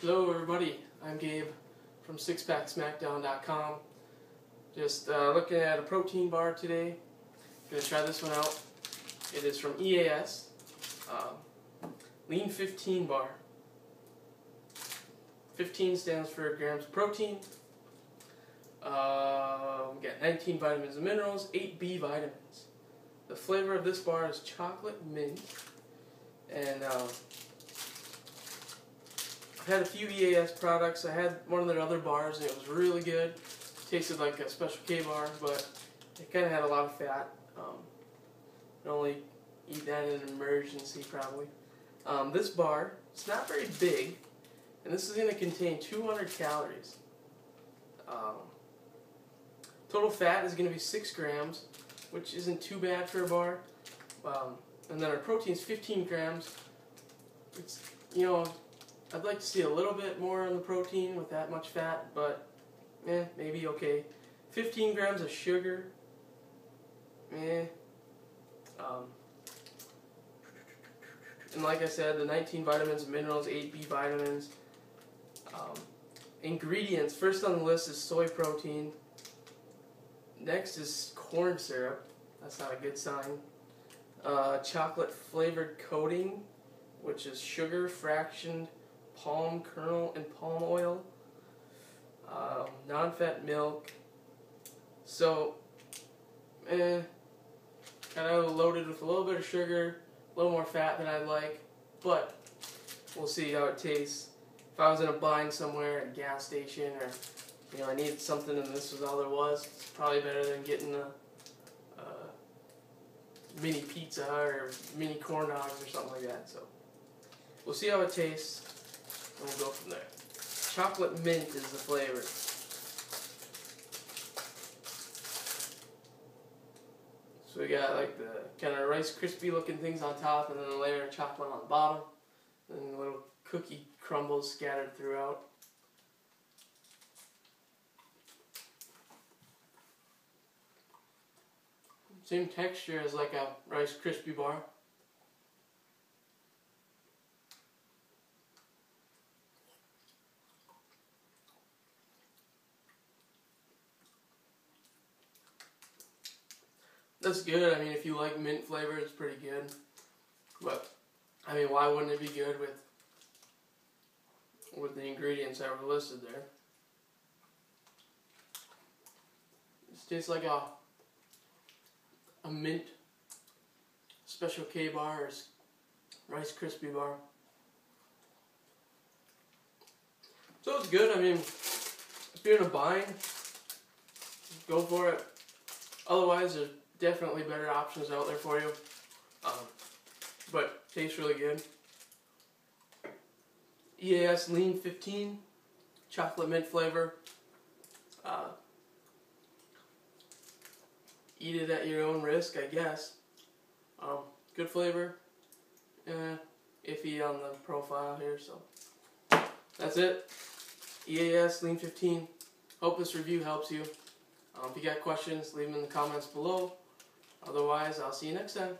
Hello everybody, I'm Gabe from sixpacksmackdown.com. Just looking at a protein bar today. Gonna try this one out. It is from EAS, Lean 15 bar. 15 stands for grams of protein. We got 19 vitamins and minerals, 8 B vitamins. The flavor of this bar is chocolate mint, and I've had a few EAS products. I had one of their other bars and it was really good. Tasted like a Special K bar, but it kind of had a lot of fat. I'd only eat that in an emergency probably. This bar, it's not very big, and this is going to contain 200 calories. Total fat is going to be 6 grams, which isn't too bad for a bar. And then our protein is 15 grams. It's, you know, I'd like to see a little bit more on the protein with that much fat, but maybe okay. 15 grams of sugar, and like I said, the 19 vitamins and minerals, 8 B vitamins. Ingredients, first on the list is soy protein. Next is corn syrup. That's not a good sign. Chocolate flavored coating, which is sugar, fractioned palm kernel and palm oil. Non-fat milk. So, kind of loaded with a little bit of sugar, a little more fat than I'd like, but we'll see how it tastes. If I was in a bind somewhere at a gas station, or I needed something and this was all there was, it's probably better than getting a mini pizza or mini corn dogs or something like that. So we'll see how it tastes, and we'll go from there. Chocolate mint is the flavor. So we got like the kind of Rice Krispie looking things on top, and then a layer of chocolate on the bottom, and little cookie crumbles scattered throughout. Same texture as like a Rice Krispie bar. That's good. I mean, if you like mint flavor, it's pretty good. But I mean, why wouldn't it be good with the ingredients that were listed there? It tastes like a mint Special K bar or Rice Krispie bar. So it's good. I mean, if you're in a bind, go for it. Otherwise, there's definitely better options out there for you. But tastes really good. EAS Lean 15, chocolate mint flavor. Eat it at your own risk, I guess. Good flavor. Iffy on the profile here, so that's it. EAS Lean 15. Hope this review helps you. If you got questions, leave them in the comments below. Otherwise, I'll see you next time.